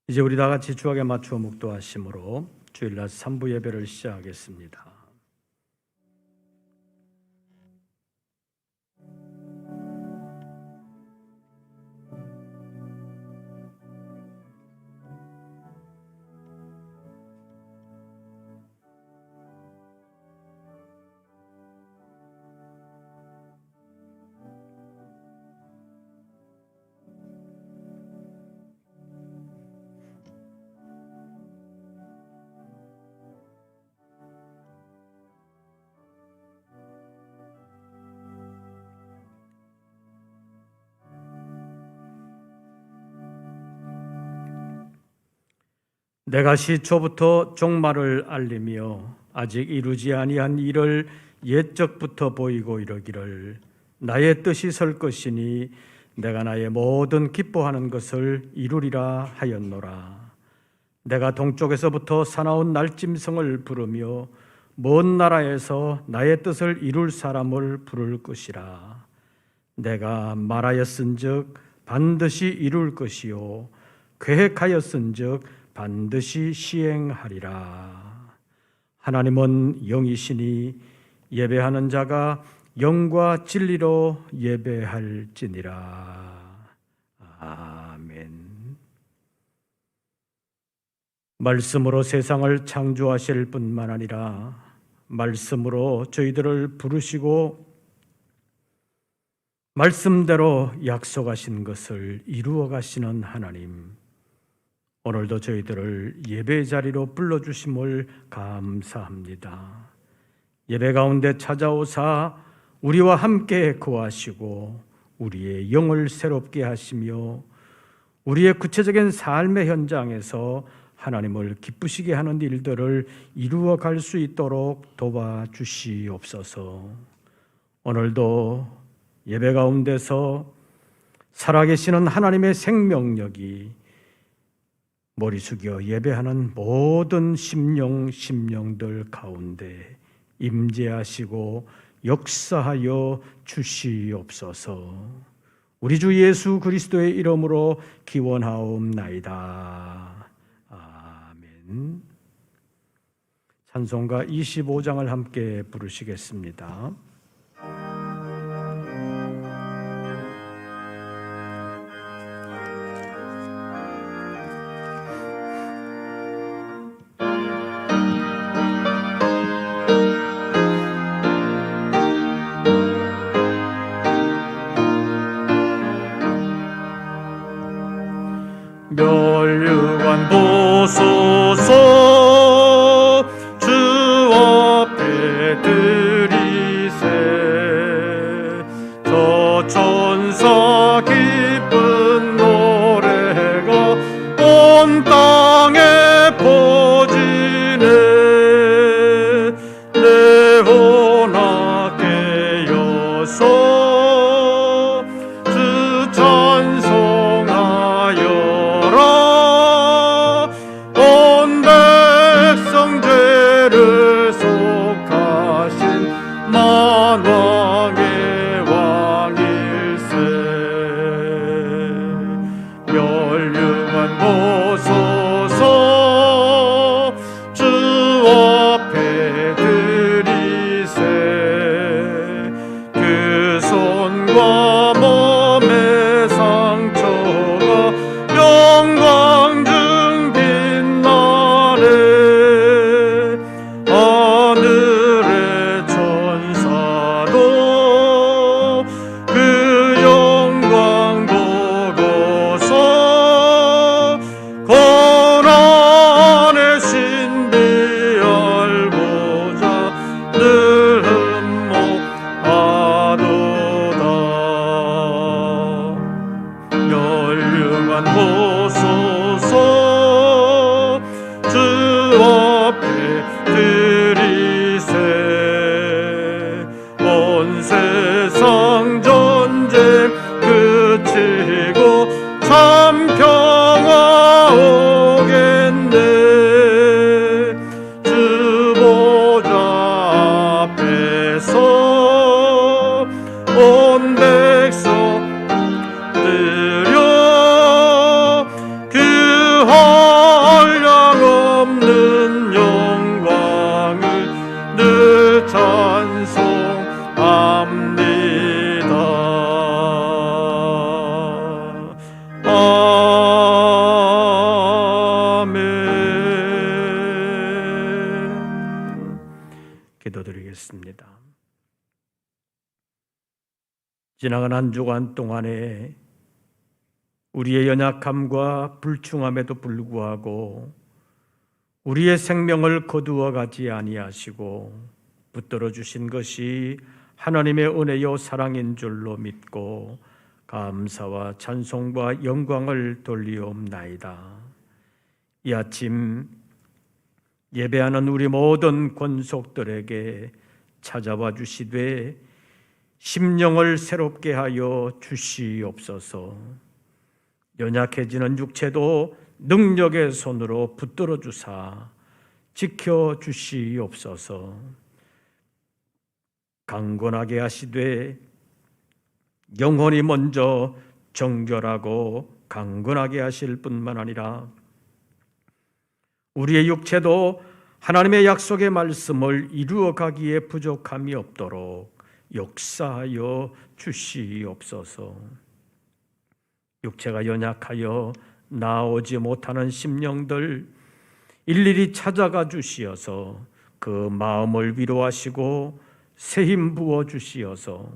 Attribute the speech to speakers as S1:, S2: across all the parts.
S1: 이제 우리 다 같이 주악에 맞추어 묵도하심으로 주일날 3부 예배를 시작하겠습니다. 내가 시초부터 종말을 알리며 아직 이루지 아니한 일을 옛적부터 보이고 이르기를 나의 뜻이 설 것이니 내가 나의 모든 기뻐하는 것을 이루리라 하였노라. 내가 동쪽에서부터 사나운 날짐승을 부르며 먼 나라에서 나의 뜻을 이룰 사람을 부를 것이라. 내가 말하였은즉 반드시 이룰 것이요 계획하였은즉 반드시 시행하리라. 하나님은 영이시니 예배하는 자가 영과 진리로 예배할지니라. 아멘. 말씀으로 세상을 창조하실 뿐만 아니라 말씀으로 저희들을 부르시고 말씀대로 약속하신 것을 이루어 가시는 하나님, 오늘도 저희들을 예배 자리로 불러주심을 감사합니다. 예배 가운데 찾아오사 우리와 함께 거하시고 우리의 영을 새롭게 하시며 우리의 구체적인 삶의 현장에서 하나님을 기쁘시게 하는 일들을 이루어 갈 수 있도록 도와주시옵소서. 오늘도 예배 가운데서 살아계시는 하나님의 생명력이 머리 숙여 예배하는 모든 심령들 가운데 임재하시고 역사하여 주시옵소서. 우리 주 예수 그리스도의 이름으로 기원하옵나이다. 아멘. 찬송가 25장을 함께 부르시겠습니다. 멸류관 보소서 주 앞에 드리세 저 천사 기쁜 노래가 온 땅에 퍼지네 내 혼아 깨어서 주 찬송하여 온 백성 죄를 속하신 만왕의 왕일세 멸류관 보소서 주 앞에 드리세 그 손과 몸의 상처가 영광 중 빛나네 하늘의 천사 찬송합니다. 아멘. 기도드리겠습니다. 지나간 한 주간 동안에 우리의 연약함과 불충함에도 불구하고 우리의 생명을 거두어 가지 아니하시고 붙들어 주신 것이 하나님의 은혜요 사랑인 줄로 믿고 감사와 찬송과 영광을 돌리옵나이다. 이 아침 예배하는 우리 모든 권속들에게 찾아와 주시되 심령을 새롭게 하여 주시옵소서. 연약해지는 육체도 능력의 손으로 붙들어 주사 지켜 주시옵소서. 강건하게 하시되 영혼이 먼저 정결하고 강건하게 하실 뿐만 아니라 우리의 육체도 하나님의 약속의 말씀을 이루어 가기에 부족함이 없도록 역사하여 주시옵소서. 육체가 연약하여 나오지 못하는 심령들 일일이 찾아가 주시어서 그 마음을 위로하시고 새 힘 부어 주시어서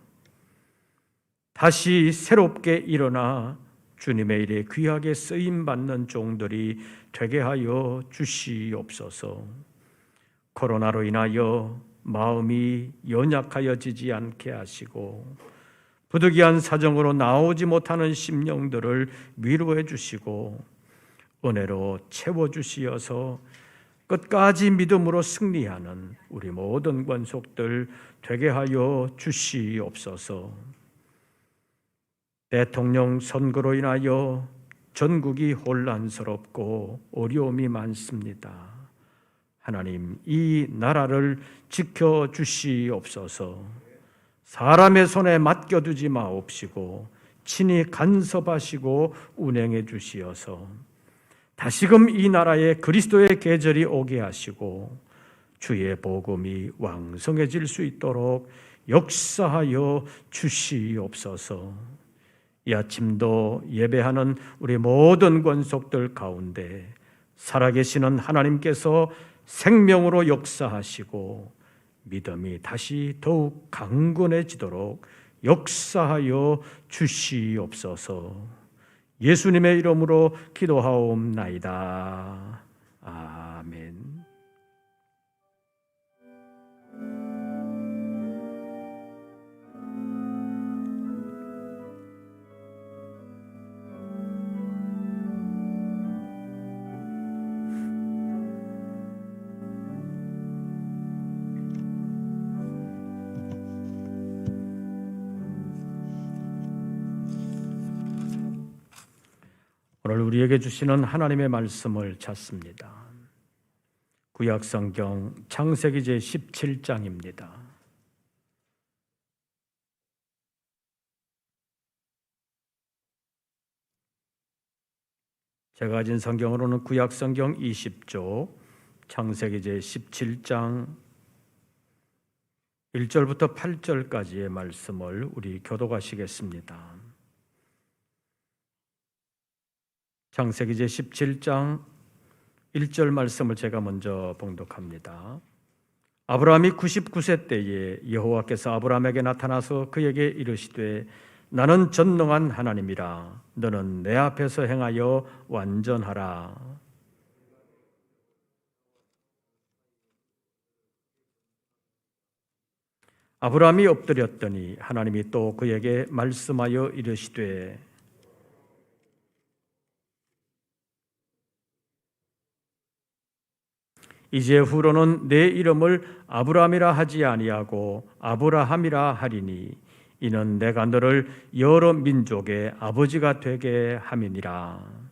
S1: 다시 새롭게 일어나 주님의 일에 귀하게 쓰임 받는 종들이 되게 하여 주시옵소서. 코로나로 인하여 마음이 연약하여지지 않게 하시고 부득이한 사정으로 나오지 못하는 심령들을 위로해 주시고 은혜로 채워주시어서 끝까지 믿음으로 승리하는 우리 모든 권속들 되게 하여 주시옵소서. 대통령 선거로 인하여 전국이 혼란스럽고 어려움이 많습니다. 하나님, 이 나라를 지켜주시옵소서. 사람의 손에 맡겨두지 마옵시고 친히 간섭하시고 운행해 주시어서 다시금 이 나라에 그리스도의 계절이 오게 하시고 주의 복음이 왕성해질 수 있도록 역사하여 주시옵소서. 이 아침도 예배하는 우리 모든 권속들 가운데 살아계시는 하나님께서 생명으로 역사하시고 믿음이 다시 더욱 강건해지도록 역사하여 주시옵소서. 예수님의 이름으로 기도하옵나이다. 아멘. 오늘 우리에게 주시는 하나님의 말씀을 찾습니다. 구약성경 창세기 제17장입니다. 제가 가진 성경으로는 구약성경 20조 창세기 제17장 1절부터 8절까지의 말씀을 우리 교독하시겠습니다. 창세기 제17장 1절 말씀을 제가 먼저 봉독합니다. 아브라함이 99세 때에 여호와께서 아브라함에게 나타나서 그에게 이르시되 나는 전능한 하나님이라 너는 내 앞에서 행하여 완전하라. 아브라함이 엎드렸더니 하나님이 또 그에게 말씀하여 이르시되 이제 후로는 내 이름을 아브라함이라 하지 아니하고 아브라함이라 하리니 이는 내가 너를 여러 민족의 아버지가 되게 함이니라.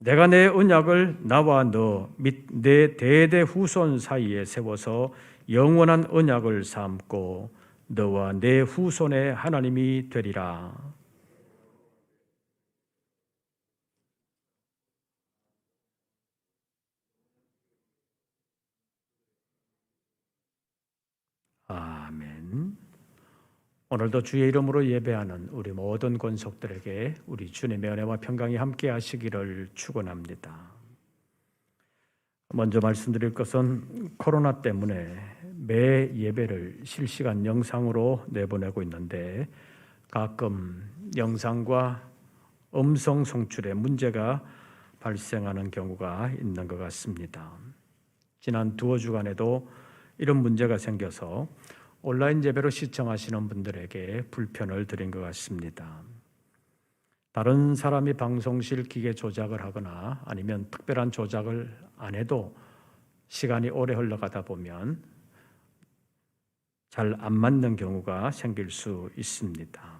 S1: 내가 내 언약을 나와 너 및 내 대대 후손 사이에 세워서 영원한 언약을 삼고 너와 내 후손의 하나님이 되리라. 아멘. 오늘도 주의 이름으로 예배하는 우리 모든 권속들에게 우리 주님의 은혜와 평강이 함께 하시기를 축원합니다. 먼저 말씀드릴 것은 코로나 때문에 매 예배를 실시간 영상으로 내보내고 있는데 가끔 영상과 음성 송출에 문제가 발생하는 경우가 있는 것 같습니다. 지난 두어 주간에도 이런 문제가 생겨서 온라인 예배로 시청하시는 분들에게 불편을 드린 것 같습니다. 다른 사람이 방송실 기계 조작을 하거나 아니면 특별한 조작을 안 해도 시간이 오래 흘러가다 보면 잘 안 맞는 경우가 생길 수 있습니다.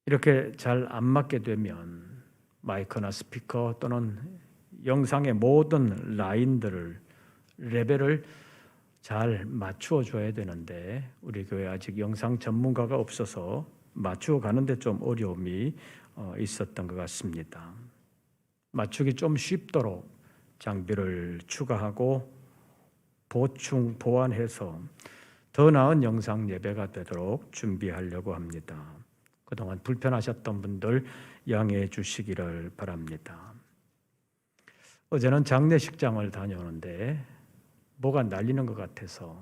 S1: 이렇게 잘 안 맞게 되면 마이크나 스피커 또는 영상의 모든 라인들을 레벨을 잘 맞추어 줘야 되는데 우리 교회 아직 영상 전문가가 없어서 맞추어 가는데 좀 어려움이 있었던 것 같습니다. 맞추기 좀 쉽도록 장비를 추가하고 보충 보완해서 더 나은 영상 예배가 되도록 준비하려고 합니다. 그동안 불편하셨던 분들 양해해 주시기를 바랍니다. 어제는 장례식장을 다녀오는데 뭐가 날리는 것 같아서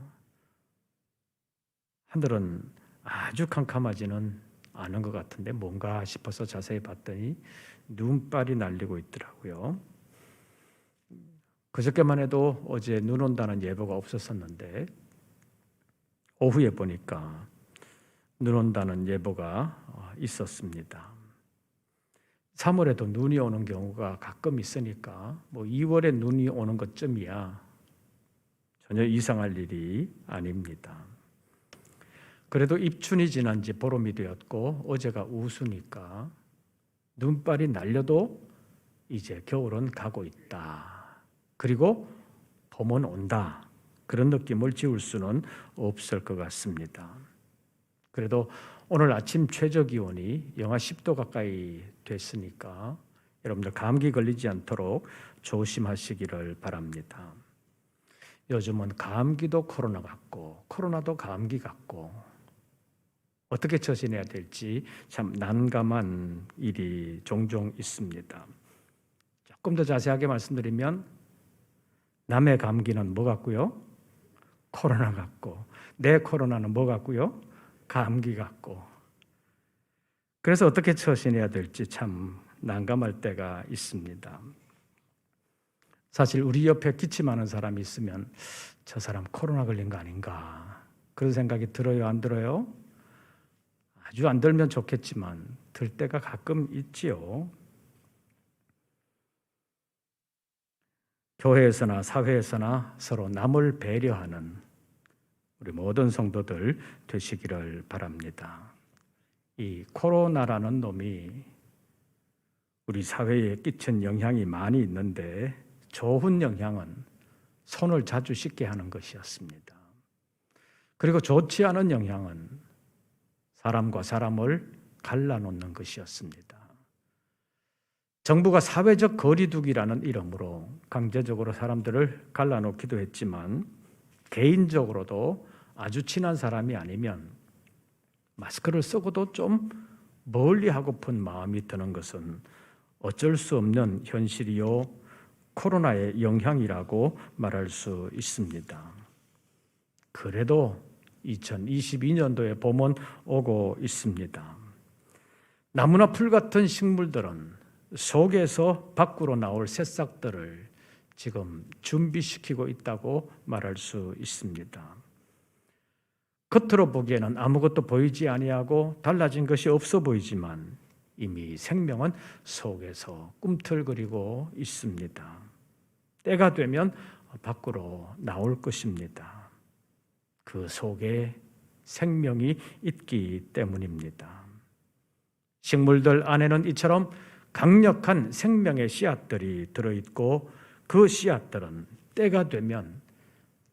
S1: 하늘은 아주 캄캄하지는 않은 것 같은데 뭔가 싶어서 자세히 봤더니 눈발이 날리고 있더라고요. 그저께만 해도 어제 눈 온다는 예보가 없었었는데 오후에 보니까 눈 온다는 예보가 있었습니다. 3월에도 눈이 오는 경우가 가끔 있으니까 2월에 눈이 오는 것쯤이야 전혀 이상할 일이 아닙니다. 그래도 입춘이 지난 지 보름이 되었고 어제가 우수니까 눈발이 날려도 이제 겨울은 가고 있다. 그리고 봄은 온다. 그런 느낌을 지울 수는 없을 것 같습니다. 그래도 오늘 아침 최저 기온이 영하 10도 가까이 됐으니까 여러분들 감기 걸리지 않도록 조심하시기를 바랍니다. 요즘은 감기도 코로나 같고 코로나도 감기 같고 어떻게 처신해야 될지 참 난감한 일이 종종 있습니다. 조금 더 자세하게 말씀드리면 남의 감기는 뭐 같고요? 코로나 같고 내 코로나는 뭐 같고요? 감기 같고 그래서 어떻게 처신해야 될지 참 난감할 때가 있습니다. 사실 우리 옆에 기침하는 사람이 있으면 저 사람 코로나 걸린 거 아닌가 그런 생각이 들어요, 안 들어요? 아주 안 들면 좋겠지만 들 때가 가끔 있지요. 교회에서나 사회에서나 서로 남을 배려하는 우리 모든 성도들 되시기를 바랍니다. 이 코로나라는 놈이 우리 사회에 끼친 영향이 많이 있는데 좋은 영향은 손을 자주 씻게 하는 것이었습니다. 그리고 좋지 않은 영향은 사람과 사람을 갈라놓는 것이었습니다. 정부가 사회적 거리두기라는 이름으로 강제적으로 사람들을 갈라놓기도 했지만 개인적으로도 아주 친한 사람이 아니면 마스크를 쓰고도 좀 멀리 하고픈 마음이 드는 것은 어쩔 수 없는 현실이요 코로나의 영향이라고 말할 수 있습니다. 그래도 2022년도에 봄은 오고 있습니다. 나무나 풀 같은 식물들은 속에서 밖으로 나올 새싹들을 지금 준비시키고 있다고 말할 수 있습니다. 겉으로 보기에는 아무것도 보이지 아니하고 달라진 것이 없어 보이지만 이미 생명은 속에서 꿈틀거리고 있습니다. 때가 되면 밖으로 나올 것입니다. 그 속에 생명이 있기 때문입니다. 식물들 안에는 이처럼 강력한 생명의 씨앗들이 들어있고 그 씨앗들은 때가 되면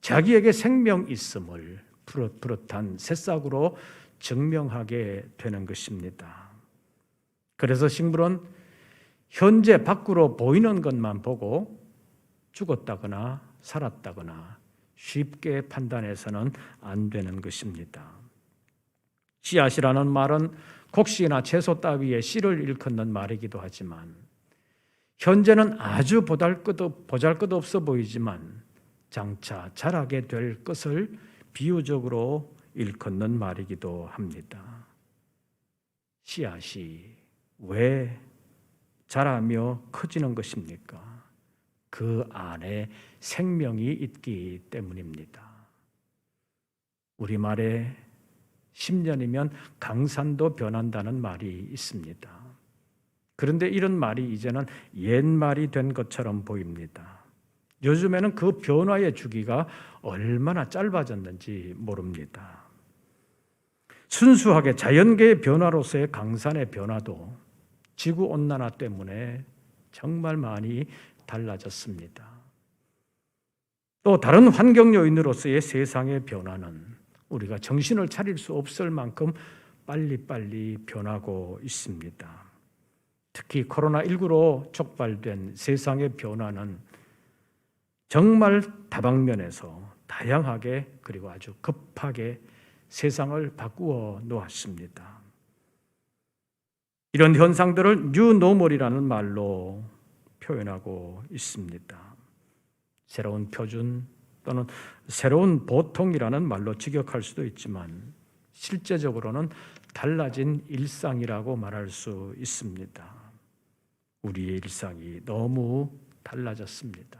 S1: 자기에게 생명 있음을 푸릇푸릇한 새싹으로 증명하게 되는 것입니다. 그래서 식물은 현재 밖으로 보이는 것만 보고 죽었다거나 살았다거나 쉽게 판단해서는 안 되는 것입니다. 씨앗이라는 말은 곡식이나 채소 따위의 씨를 일컫는 말이기도 하지만 현재는 아주 보잘것없어 보이지만 장차 자라게 될 것을 비유적으로 일컫는 말이기도 합니다. 씨앗이 왜 자라며 커지는 것입니까? 그 안에 생명이 있기 때문입니다. 우리말에 10년이면 강산도 변한다는 말이 있습니다. 그런데 이런 말이 이제는 옛말이 된 것처럼 보입니다. 요즘에는 그 변화의 주기가 얼마나 짧아졌는지 모릅니다. 순수하게 자연계의 변화로서의 강산의 변화도 지구온난화 때문에 정말 많이 달라졌습니다. 또 다른 환경 요인으로서의 세상의 변화는 우리가 정신을 차릴 수 없을 만큼 빨리빨리 변하고 있습니다. 특히 코로나19로 촉발된 세상의 변화는 정말 다방면에서 다양하게 그리고 아주 급하게 세상을 바꾸어 놓았습니다. 이런 현상들을 뉴노멀이라는 말로 표현하고 있습니다. 새로운 표준 또는 새로운 보통이라는 말로 직역할 수도 있지만 실제적으로는 달라진 일상이라고 말할 수 있습니다. 우리의 일상이 너무 달라졌습니다.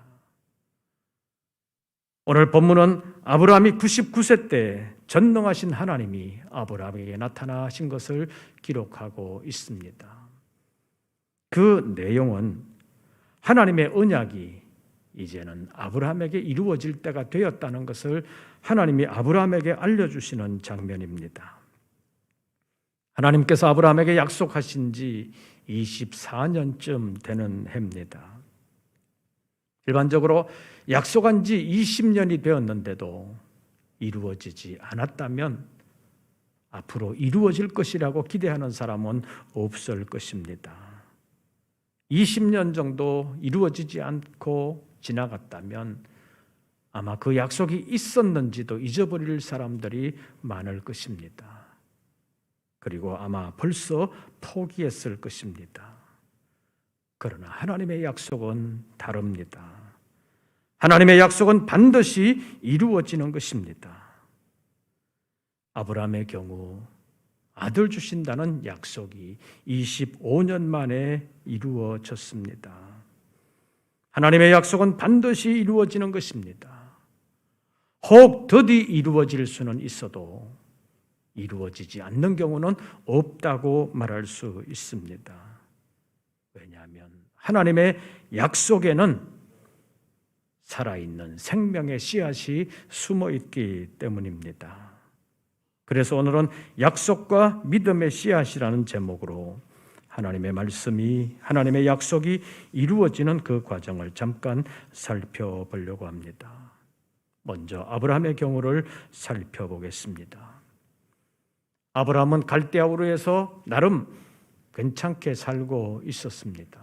S1: 오늘 본문은 아브라함이 99세 때 전능하신 하나님이 아브라함에게 나타나신 것을 기록하고 있습니다. 그 내용은 하나님의 언약이 이제는 아브라함에게 이루어질 때가 되었다는 것을 하나님이 아브라함에게 알려주시는 장면입니다. 하나님께서 아브라함에게 약속하신 지 24년쯤 되는 해입니다. 일반적으로 약속한 지 20년이 되었는데도 이루어지지 않았다면 앞으로 이루어질 것이라고 기대하는 사람은 없을 것입니다. 20년 정도 이루어지지 않고 지나갔다면 아마 그 약속이 있었는지도 잊어버릴 사람들이 많을 것입니다. 그리고 아마 벌써 포기했을 것입니다. 그러나 하나님의 약속은 다릅니다. 하나님의 약속은 반드시 이루어지는 것입니다. 아브라함의 경우 아들 주신다는 약속이 25년 만에 이루어졌습니다. 하나님의 약속은 반드시 이루어지는 것입니다. 혹 더디 이루어질 수는 있어도 이루어지지 않는 경우는 없다고 말할 수 있습니다. 왜냐하면 하나님의 약속에는 살아있는 생명의 씨앗이 숨어 있기 때문입니다. 그래서 오늘은 약속과 믿음의 씨앗이라는 제목으로 하나님의 말씀이, 하나님의 약속이 이루어지는 그 과정을 잠깐 살펴보려고 합니다. 먼저 아브라함의 경우를 살펴보겠습니다. 아브라함은 갈대아 우르에서 나름 괜찮게 살고 있었습니다.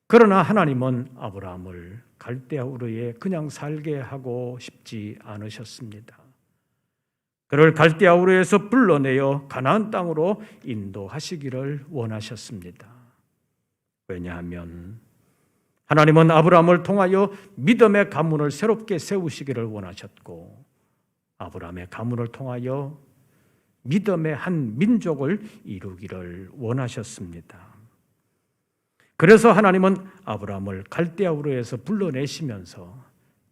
S1: 그러나 하나님은 아브라함을 갈대아 우르에 그냥 살게 하고 싶지 않으셨습니다. 그를 갈대아 우르에서 불러내어 가나안 땅으로 인도하시기를 원하셨습니다. 왜냐하면 하나님은 아브라함을 통하여 믿음의 가문을 새롭게 세우시기를 원하셨고 아브라함의 가문을 통하여 믿음의 한 민족을 이루기를 원하셨습니다. 그래서 하나님은 아브라함을 갈대아 우르에서 불러내시면서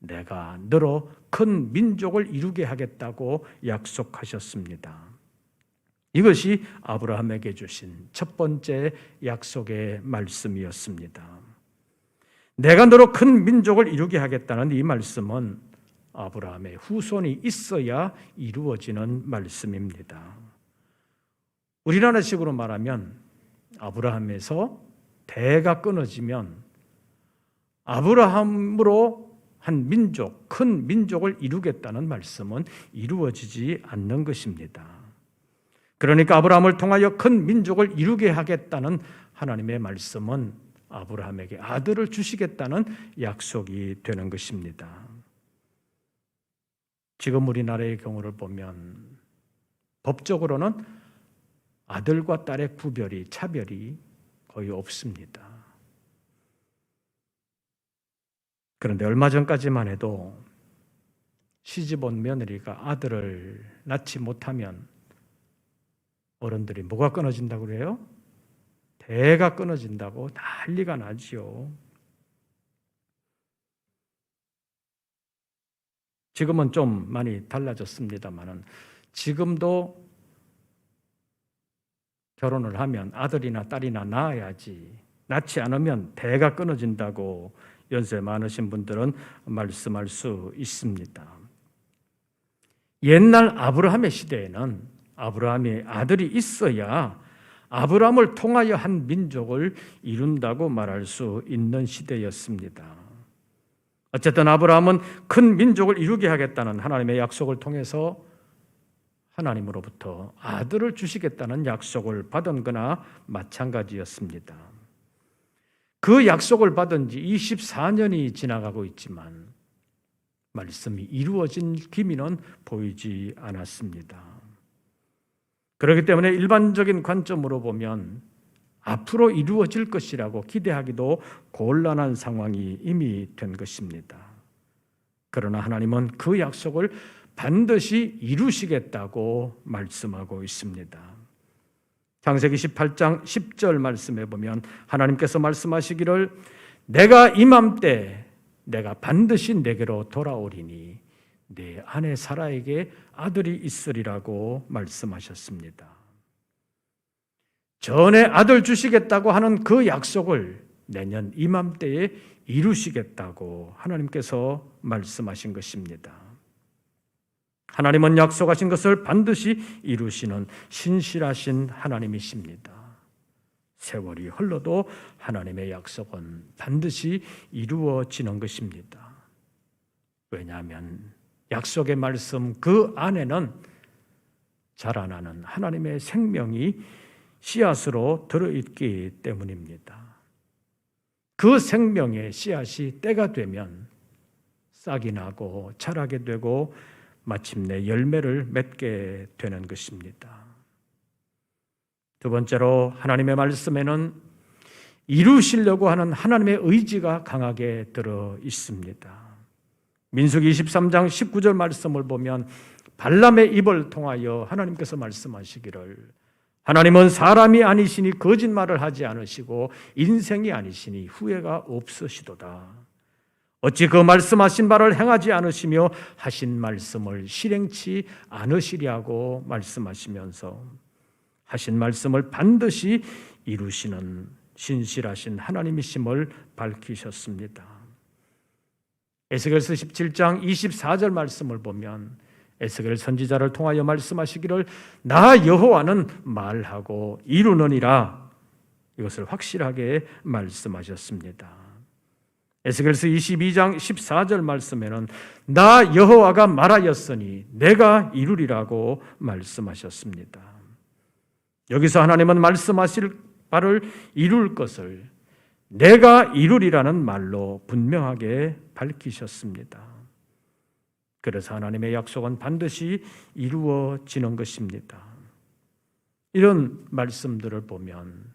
S1: 내가 너로 큰 민족을 이루게 하겠다고 약속하셨습니다. 이것이 아브라함에게 주신 첫 번째 약속의 말씀이었습니다. 내가 너로 큰 민족을 이루게 하겠다는 이 말씀은 아브라함의 후손이 있어야 이루어지는 말씀입니다. 우리나라식으로 말하면 아브라함에서 대가 끊어지면 아브라함으로 한 민족, 큰 민족을 이루겠다는 말씀은 이루어지지 않는 것입니다. 그러니까 아브라함을 통하여 큰 민족을 이루게 하겠다는 하나님의 말씀은 아브라함에게 아들을 주시겠다는 약속이 되는 것입니다. 지금 우리나라의 경우를 보면 법적으로는 아들과 딸의 구별이, 차별이 거의 없습니다. 그런데 얼마 전까지만 해도 시집온 며느리가 아들을 낳지 못하면 어른들이 뭐가 끊어진다고 그래요? 대가 끊어진다고 난리가 나지요. 지금은 좀 많이 달라졌습니다만은 지금도 결혼을 하면 아들이나 딸이나 낳아야지, 낳지 않으면 대가 끊어진다고 연세 많으신 분들은 말씀할 수 있습니다. 옛날 아브라함의 시대에는 아브라함이 아들이 있어야 아브라함을 통하여 한 민족을 이룬다고 말할 수 있는 시대였습니다. 어쨌든 아브라함은 큰 민족을 이루게 하겠다는 하나님의 약속을 통해서 하나님으로부터 아들을 주시겠다는 약속을 받은 거나 마찬가지였습니다. 그 약속을 받은 지 24년이 지나가고 있지만 말씀이 이루어진 기미는 보이지 않았습니다. 그렇기 때문에 일반적인 관점으로 보면 앞으로 이루어질 것이라고 기대하기도 곤란한 상황이 이미 된 것입니다. 그러나 하나님은 그 약속을 반드시 이루시겠다고 말씀하고 있습니다. 창세기 18장 10절 말씀에 보면 하나님께서 말씀하시기를 내가 이맘때 내가 반드시 내게로 돌아오리니 내 아내 사라에게 아들이 있으리라고 말씀하셨습니다. 전에 아들 주시겠다고 하는 그 약속을 내년 이맘때에 이루시겠다고 하나님께서 말씀하신 것입니다. 하나님은 약속하신 것을 반드시 이루시는 신실하신 하나님이십니다. 세월이 흘러도 하나님의 약속은 반드시 이루어지는 것입니다. 왜냐하면 약속의 말씀 그 안에는 자라나는 하나님의 생명이 씨앗으로 들어있기 때문입니다. 그 생명의 씨앗이 때가 되면 싹이 나고 자라게 되고 마침내 열매를 맺게 되는 것입니다. 두 번째로 하나님의 말씀에는 이루시려고 하는 하나님의 의지가 강하게 들어 있습니다. 민수기 23장 19절 말씀을 보면 발람의 입을 통하여 하나님께서 말씀하시기를 하나님은 사람이 아니시니 거짓말을 하지 않으시고 인생이 아니시니 후회가 없으시도다. 어찌 그 말씀하신 바를 행하지 않으시며 하신 말씀을 실행치 않으시리하고 말씀하시면서 하신 말씀을 반드시 이루시는 신실하신 하나님이심을 밝히셨습니다. 에스겔서 17장 24절 말씀을 보면 에스겔 선지자를 통하여 말씀하시기를 나 여호와는 말하고 이루느니라 이것을 확실하게 말씀하셨습니다. 에스겔서 22장 14절 말씀에는 나 여호와가 말하였으니 내가 이루리라고 말씀하셨습니다. 여기서 하나님은 말씀하실 바를 이룰 것을 내가 이루리라는 말로 분명하게 밝히셨습니다. 그래서 하나님의 약속은 반드시 이루어지는 것입니다. 이런 말씀들을 보면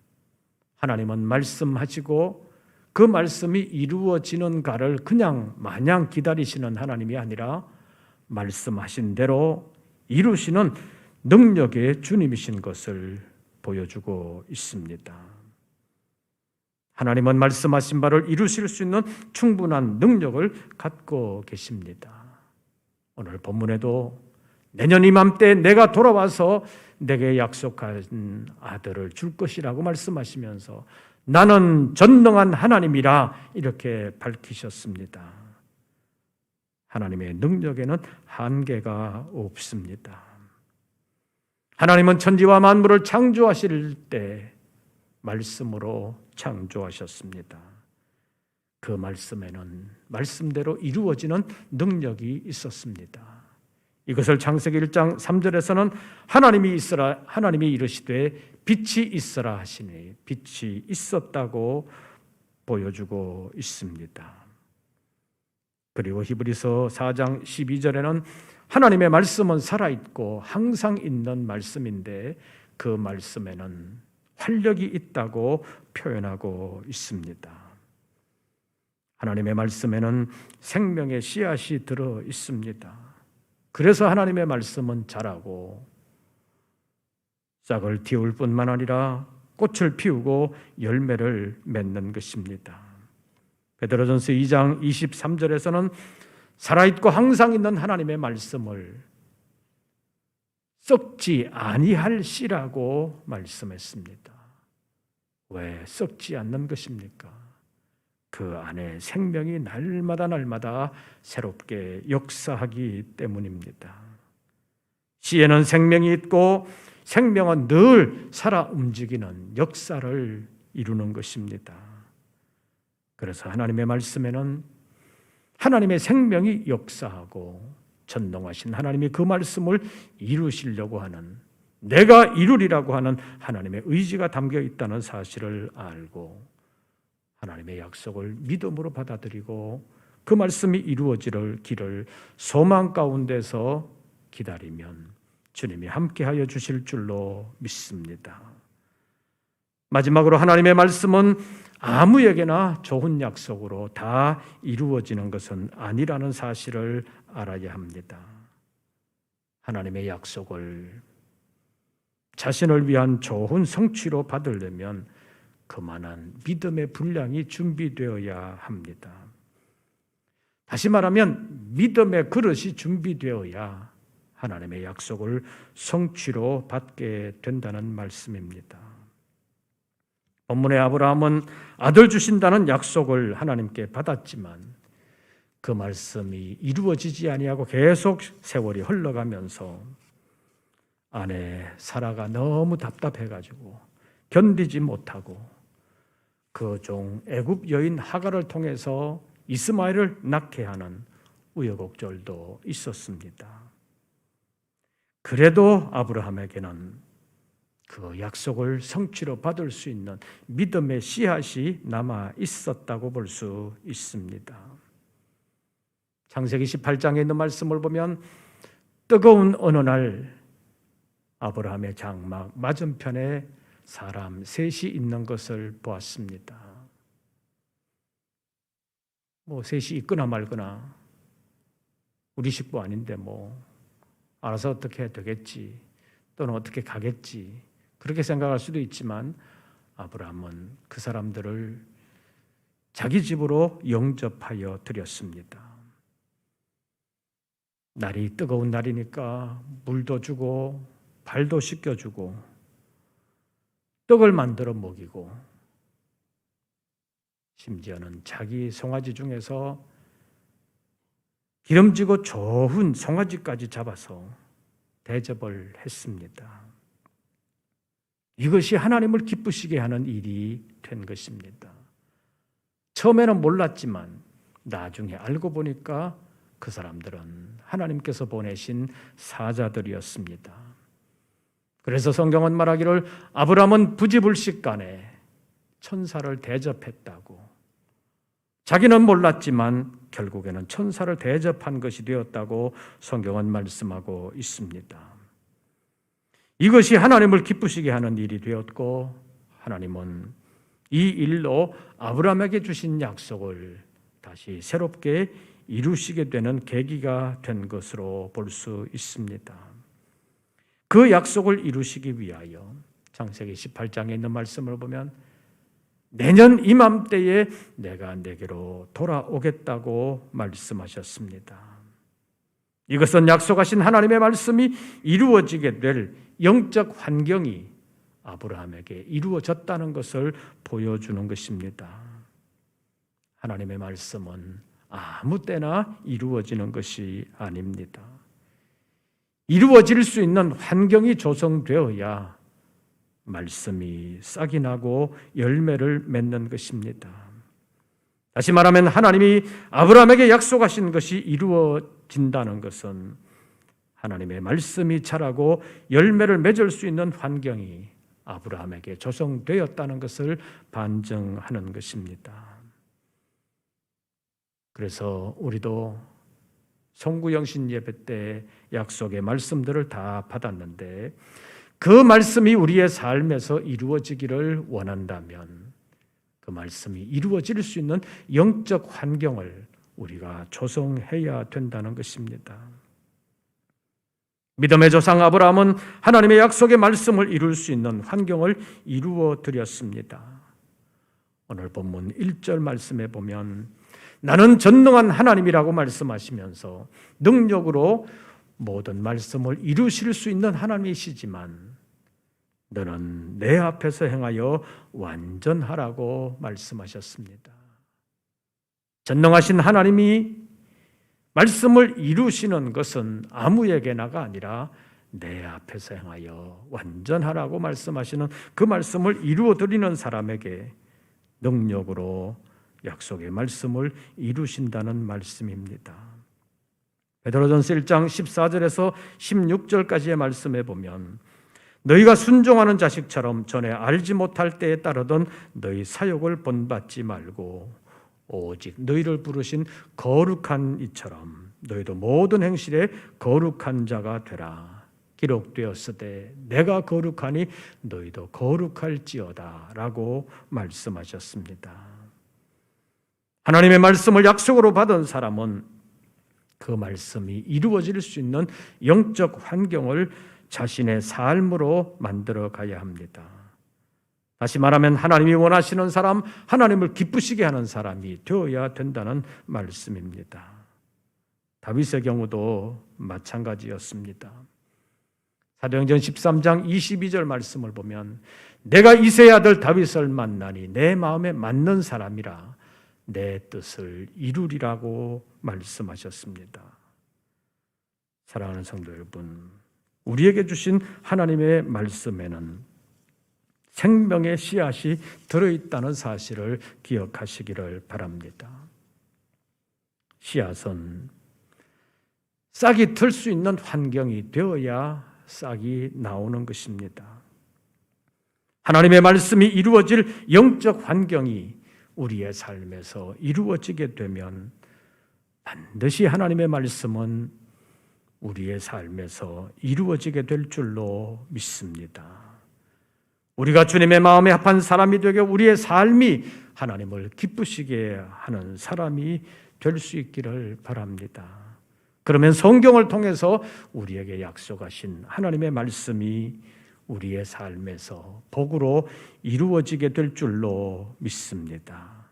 S1: 하나님은 말씀하시고 그 말씀이 이루어지는가를 그냥 마냥 기다리시는 하나님이 아니라 말씀하신 대로 이루시는 능력의 주님이신 것을 보여주고 있습니다. 하나님은 말씀하신 바를 이루실 수 있는 충분한 능력을 갖고 계십니다. 오늘 본문에도 내년 이맘때 내가 돌아와서 내게 약속한 아들을 줄 것이라고 말씀하시면서 나는 전능한 하나님이라 이렇게 밝히셨습니다. 하나님의 능력에는 한계가 없습니다. 하나님은 천지와 만물을 창조하실 때 말씀으로 창조하셨습니다. 그 말씀에는 말씀대로 이루어지는 능력이 있었습니다. 이것을 창세기 1장 3절에서는 하나님이 이르시되 빛이 있으라 하시니 빛이 있었다고 보여주고 있습니다. 그리고 히브리서 4장 12절에는 하나님의 말씀은 살아있고 항상 있는 말씀인데 그 말씀에는 활력이 있다고 표현하고 있습니다. 하나님의 말씀에는 생명의 씨앗이 들어 있습니다. 그래서 하나님의 말씀은 자라고 싹을 틔울 뿐만 아니라 꽃을 피우고 열매를 맺는 것입니다. 베드로전서 2장 23절에서는 살아있고 항상 있는 하나님의 말씀을 썩지 아니할 씨라고 말씀했습니다. 왜 썩지 않는 것입니까? 그 안에 생명이 날마다 새롭게 역사하기 때문입니다. 씨에는 생명이 있고 생명은 늘 살아 움직이는 역사를 이루는 것입니다. 그래서 하나님의 말씀에는 하나님의 생명이 역사하고 전능하신 하나님이 그 말씀을 이루시려고 하는, 내가 이루리라고 하는 하나님의 의지가 담겨 있다는 사실을 알고 하나님의 약속을 믿음으로 받아들이고 그 말씀이 이루어질 길을 소망 가운데서 기다리면 주님이 함께하여 주실 줄로 믿습니다. 마지막으로 하나님의 말씀은 아무에게나 좋은 약속으로 다 이루어지는 것은 아니라는 사실을 알아야 합니다. 하나님의 약속을 자신을 위한 좋은 성취로 받으려면 그만한 믿음의 분량이 준비되어야 합니다. 다시 말하면 믿음의 그릇이 준비되어야 하나님의 약속을 성취로 받게 된다는 말씀입니다. 본문의 아브라함은 아들 주신다는 약속을 하나님께 받았지만 그 말씀이 이루어지지 아니하고 계속 세월이 흘러가면서 아내 사라가 너무 답답해가지고 견디지 못하고 그 종 애굽 여인 하갈을 통해서 이스마엘을 낳게 하는 우여곡절도 있었습니다. 그래도 아브라함에게는 그 약속을 성취로 받을 수 있는 믿음의 씨앗이 남아 있었다고 볼 수 있습니다. 창세기 18장에 있는 말씀을 보면 뜨거운 어느 날 아브라함의 장막 맞은편에 사람 셋이 있는 것을 보았습니다. 셋이 있거나 말거나 우리 식구 아닌데 알아서 어떻게 해야 되겠지, 또는 어떻게 가겠지, 그렇게 생각할 수도 있지만 아브라함은 그 사람들을 자기 집으로 영접하여 드렸습니다. 날이 뜨거운 날이니까 물도 주고 발도 씻겨주고 떡을 만들어 먹이고 심지어는 자기 송아지 중에서 기름지고 좋은 송아지까지 잡아서 대접을 했습니다. 이것이 하나님을 기쁘시게 하는 일이 된 것입니다. 처음에는 몰랐지만 나중에 알고 보니까 그 사람들은 하나님께서 보내신 사자들이었습니다. 그래서 성경은 말하기를 아브라함은 부지불식간에 천사를 대접했다고. 자기는 몰랐지만 결국에는 천사를 대접한 것이 되었다고 성경은 말씀하고 있습니다. 이것이 하나님을 기쁘시게 하는 일이 되었고 하나님은 이 일로 아브라함에게 주신 약속을 다시 새롭게 이루시게 되는 계기가 된 것으로 볼 수 있습니다. 그 약속을 이루시기 위하여 창세기 18장에 있는 말씀을 보면 내년 이맘때에 내가 내게로 돌아오겠다고 말씀하셨습니다. 이것은 약속하신 하나님의 말씀이 이루어지게 될 영적 환경이 아브라함에게 이루어졌다는 것을 보여주는 것입니다. 하나님의 말씀은 아무 때나 이루어지는 것이 아닙니다. 이루어질 수 있는 환경이 조성되어야 말씀이 싹이 나고 열매를 맺는 것입니다. 다시 말하면 하나님이 아브라함에게 약속하신 것이 이루어진다는 것은 하나님의 말씀이 자라고 열매를 맺을 수 있는 환경이 아브라함에게 조성되었다는 것을 반증하는 것입니다. 그래서 우리도 송구영신 예배 때 약속의 말씀들을 다 받았는데 그 말씀이 우리의 삶에서 이루어지기를 원한다면 그 말씀이 이루어질 수 있는 영적 환경을 우리가 조성해야 된다는 것입니다. 믿음의 조상 아브라함은 하나님의 약속의 말씀을 이룰 수 있는 환경을 이루어 드렸습니다. 오늘 본문 1절 말씀에 보면 나는 전능한 하나님이라고 말씀하시면서 능력으로 모든 말씀을 이루실 수 있는 하나님이시지만 너는 내 앞에서 행하여 완전하라고 말씀하셨습니다. 전능하신 하나님이 말씀을 이루시는 것은 아무에게나가 아니라 내 앞에서 행하여 완전하라고 말씀하시는 그 말씀을 이루어 드리는 사람에게 능력으로 약속의 말씀을 이루신다는 말씀입니다. 베드로전서 1장 14절에서 16절까지의 말씀에 보면 너희가 순종하는 자식처럼 전에 알지 못할 때에 따르던 너희 사욕을 본받지 말고 오직 너희를 부르신 거룩한 이처럼 너희도 모든 행실에 거룩한 자가 되라. 기록되었으되 내가 거룩하니 너희도 거룩할지어다 라고 말씀하셨습니다. 하나님의 말씀을 약속으로 받은 사람은 그 말씀이 이루어질 수 있는 영적 환경을 자신의 삶으로 만들어 가야 합니다. 다시 말하면 하나님이 원하시는 사람, 하나님을 기쁘시게 하는 사람이 되어야 된다는 말씀입니다. 다윗의 경우도 마찬가지였습니다. 사도행전 13장 22절 말씀을 보면 내가 이새의 아들 다윗을 만나니 내 마음에 맞는 사람이라 내 뜻을 이루리라고 말씀하셨습니다. 사랑하는 성도 여러분, 우리에게 주신 하나님의 말씀에는 생명의 씨앗이 들어있다는 사실을 기억하시기를 바랍니다. 씨앗은 싹이 틀 수 있는 환경이 되어야 싹이 나오는 것입니다. 하나님의 말씀이 이루어질 영적 환경이 우리의 삶에서 이루어지게 되면 반드시 하나님의 말씀은 우리의 삶에서 이루어지게 될 줄로 믿습니다. 우리가 주님의 마음에 합한 사람이 되게 우리의 삶이 하나님을 기쁘시게 하는 사람이 될 수 있기를 바랍니다. 그러면 성경을 통해서 우리에게 약속하신 하나님의 말씀이 우리의 삶에서 복으로 이루어지게 될 줄로 믿습니다.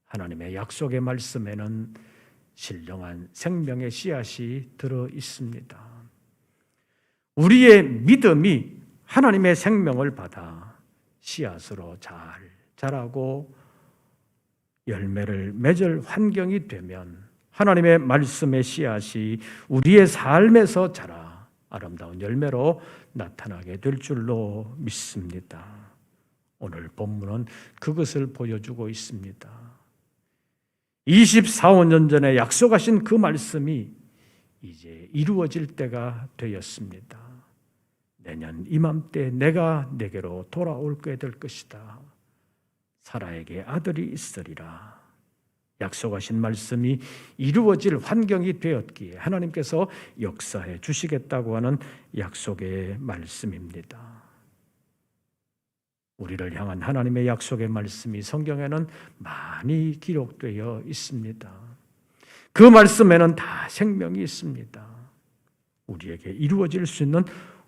S1: 하나님의 약속의 말씀에는 신령한 생명의 씨앗이 들어 있습니다. 우리의 믿음이 하나님의 생명을 받아 씨앗으로 잘 자라고 열매를 맺을 환경이 되면 하나님의 말씀의 씨앗이 우리의 삶에서 자라 아름다운 열매로 나타나게 될 줄로 믿습니다. 오늘 본문은 그것을 보여주고 있습니다. 24년 전에 약속하신 그 말씀이 이제 이루어질 때가 되었습니다. 내년 이맘때 내가 내게로 돌아올게 될 것이다. 사라에게 아들이 있으리라. 약속하신 말씀이 이루어질 환경이 되었기에 하나님께서 역사해 주시겠다고 하는 약속의 말씀입니다. 우리를 향한 하나님의 약속의 말씀이 성경에는 많이 기록되어 있습니다. 그 말씀에는 다 생명이 있습니다. 우리에게 이루어질 수 있는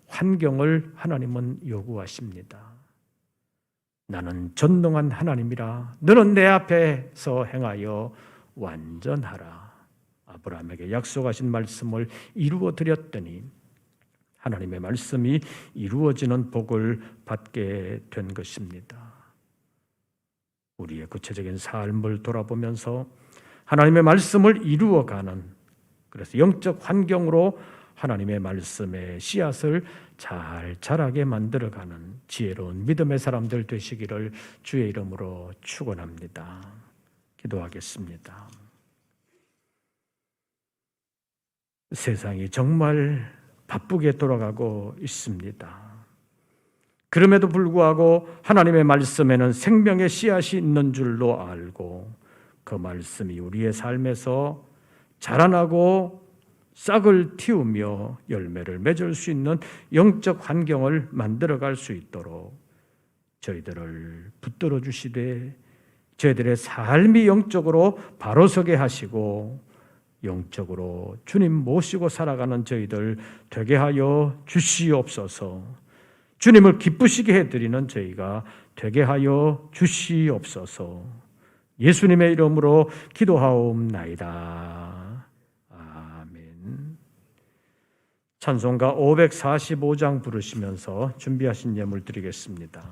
S1: 환경을 하나님은 요구하십니다. 나는 전능한 하나님이라 너는 내 앞에서 행하여 완전하라. 아브라함에게 약속하신 말씀을 이루어 드렸더니 하나님의 말씀이 이루어지는 복을 받게 된 것입니다. 우리의 구체적인 삶을 돌아보면서 하나님의 말씀을 이루어가는, 그래서 영적 환경으로 하나님의 말씀의 씨앗을 잘 자라게 만들어가는 지혜로운 믿음의 사람들 되시기를 주의 이름으로 축원합니다. 기도하겠습니다. 세상이 정말 바쁘게 돌아가고 있습니다. 그럼에도 불구하고 하나님의 말씀에는 생명의 씨앗이 있는 줄로 알고 그 말씀이 우리의 삶에서 자라나고 싹을 틔우며 열매를 맺을 수 있는 영적 환경을 만들어갈 수 있도록 저희들을 붙들어 주시되 저희들의 삶이 영적으로 바로 서게 하시고 영적으로 주님 모시고 살아가는 저희들 되게 하여 주시옵소서. 주님을 기쁘시게 해드리는 저희가 되게 하여 주시옵소서. 예수님의 이름으로 기도하옵나이다. 아멘. 찬송가 545장 부르시면서 준비하신 예물 드리겠습니다.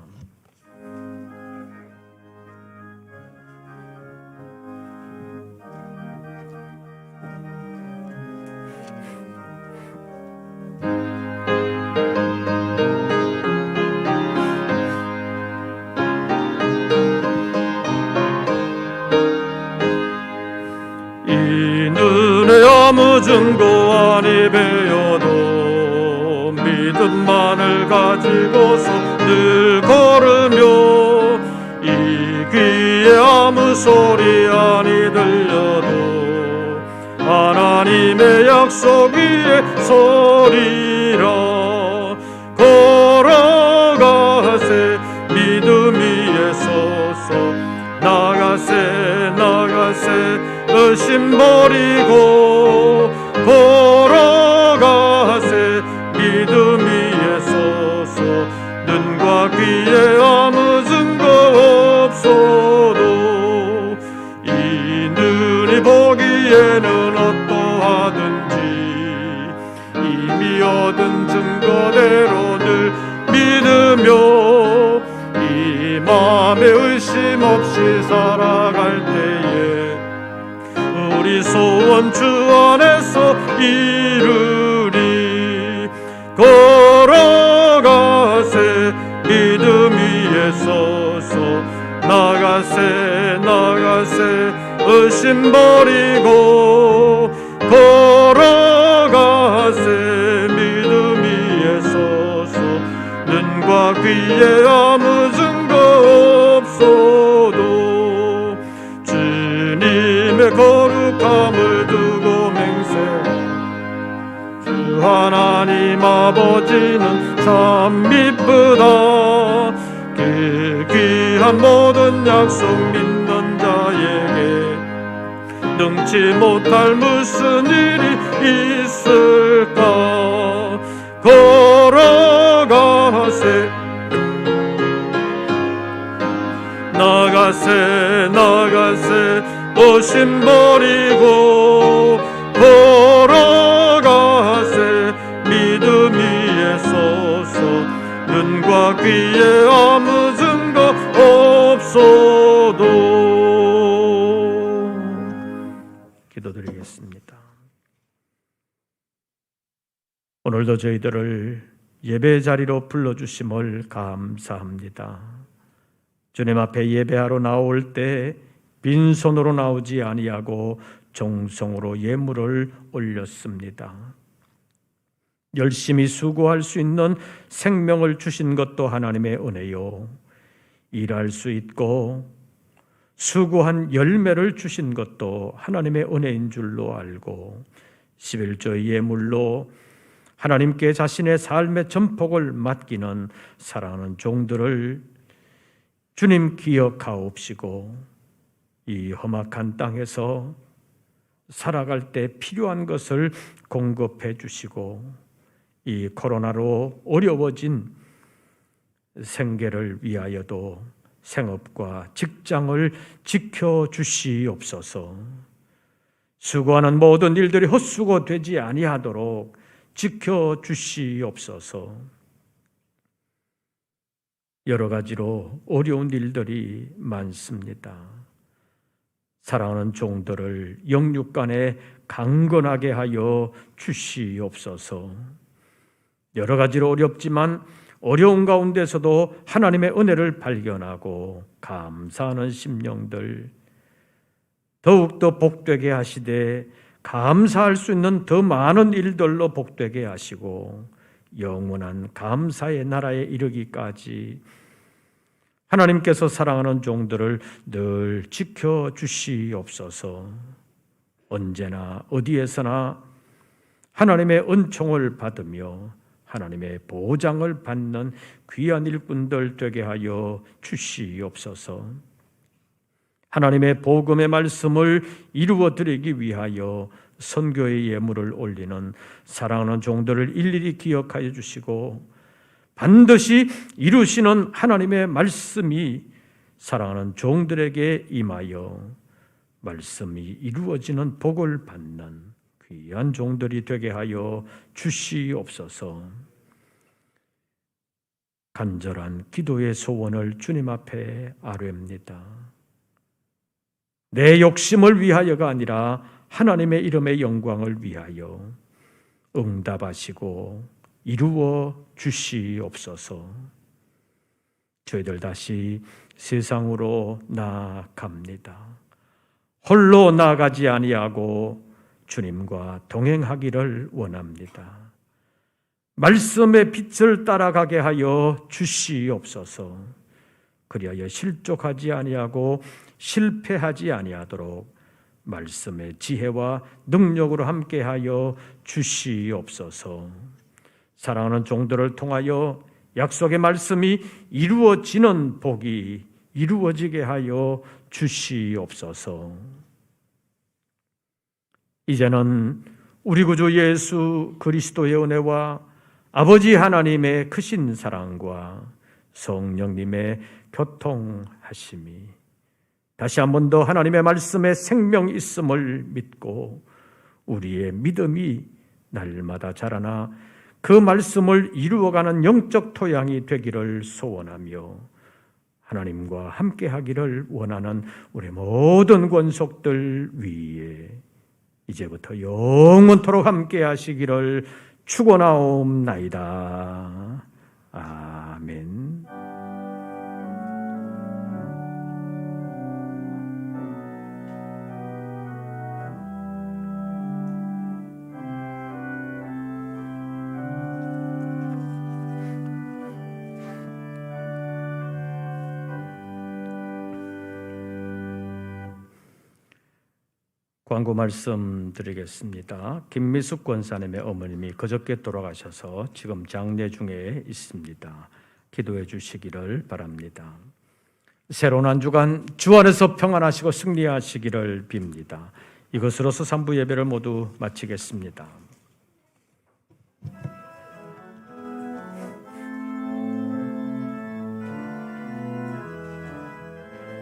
S1: 아무 증거 아니 배워도 믿음만을 가지고서 늘 걸으며 이 귀에 아무 소리 아니 들려도 하나님의 약속 위에 서리라. 걸어가세 믿음 위에 서서 나가세 의심 버리고 걸어가세 믿음 위에 서서 눈과 귀에 아무 증거 없어도 이 눈이 보기에는 어떠하든지 이미 얻은 증거대로 늘 믿으며 이 마음에 의심 없이 살아갈 때에 우리 소원 주 안에서 이루리. 걸어가세 믿음 위에 서서 나가세 의심 버리고 걸어가세 믿음 위에 서서 눈과 귀에 아무 증거 없어도 주님의 거룩함을 두고 맹세하라. 주 하나님 아버지는 참 미쁘다. 그 귀한 모든 약속 믿는 자에게 능치 못할 무슨 일이 있을까. 걸어가세 나가세 의심 버리고 걸어가세 믿음 위에 서서 눈과 귀에 아무 증거 없어도. 기도드리겠습니다. 오늘도 저희들을 예배 자리로 불러주심을 감사합니다. 주님 앞에 예배하러 나올 때 빈손으로 나오지 아니하고 정성으로 예물을 올렸습니다. 열심히 수고할 수 있는 생명을 주신 것도 하나님의 은혜요, 일할 수 있고 수고한 열매를 주신 것도 하나님의 은혜인 줄로 알고 11조의 예물로 하나님께 자신의 삶의 전폭을 맡기는 사랑하는 종들을 주님 기억하옵시고 이 험악한 땅에서 살아갈 때 필요한 것을 공급해 주시고 이 코로나로 어려워진 생계를 위하여도 생업과 직장을 지켜주시옵소서. 수고하는 모든 일들이 헛수고되지 아니하도록 지켜주시옵소서. 여러 가지로 어려운 일들이 많습니다. 사랑하는 종들을 영육간에 강건하게 하여 주시옵소서. 여러 가지로 어렵지만 어려운 가운데서도 하나님의 은혜를 발견하고 감사하는 심령들 더욱더 복되게 하시되 감사할 수 있는 더 많은 일들로 복되게 하시고 영원한 감사의 나라에 이르기까지 하나님께서 사랑하는 종들을 늘 지켜주시옵소서. 언제나 어디에서나 하나님의 은총을 받으며 하나님의 보장을 받는 귀한 일꾼들 되게 하여 주시옵소서. 하나님의 복음의 말씀을 이루어 드리기 위하여 선교의 예물을 올리는 사랑하는 종들을 일일이 기억하여 주시고 반드시 이루시는 하나님의 말씀이 사랑하는 종들에게 임하여 말씀이 이루어지는 복을 받는 귀한 종들이 되게 하여 주시옵소서. 간절한 기도의 소원을 주님 앞에 아뢰옵니다. 내 욕심을 위하여가 아니라 하나님의 이름의 영광을 위하여 응답하시고 이루어 주시옵소서. 저희들 다시 세상으로 나아갑니다. 홀로 나아가지 아니하고 주님과 동행하기를 원합니다. 말씀의 빛을 따라가게 하여 주시옵소서. 그리하여 실족하지 아니하고 실패하지 아니하도록 말씀의 지혜와 능력으로 함께하여 주시옵소서. 사랑하는 종들을 통하여 약속의 말씀이 이루어지는 복이 이루어지게 하여 주시옵소서. 이제는 우리 구주 예수 그리스도의 은혜와 아버지 하나님의 크신 사랑과 성령님의 교통하심이 다시 한 번 더 하나님의 말씀에 생명이 있음을 믿고 우리의 믿음이 날마다 자라나 그 말씀을 이루어가는 영적 토양이 되기를 소원하며 하나님과 함께하기를 원하는 우리 모든 권속들 위에 이제부터 영원토록 함께하시기를 축원하옵나이다. 아멘. 광고 말씀드리겠습니다. 김미숙 권사님의 어머님이 그저께 돌아가셔서 지금 장례 중에 있습니다. 기도해 주시기를 바랍니다. 새로운 한 주간 주 안에서 평안하시고 승리하시기를 빕니다. 이것으로서 3부 예배를 모두 마치겠습니다.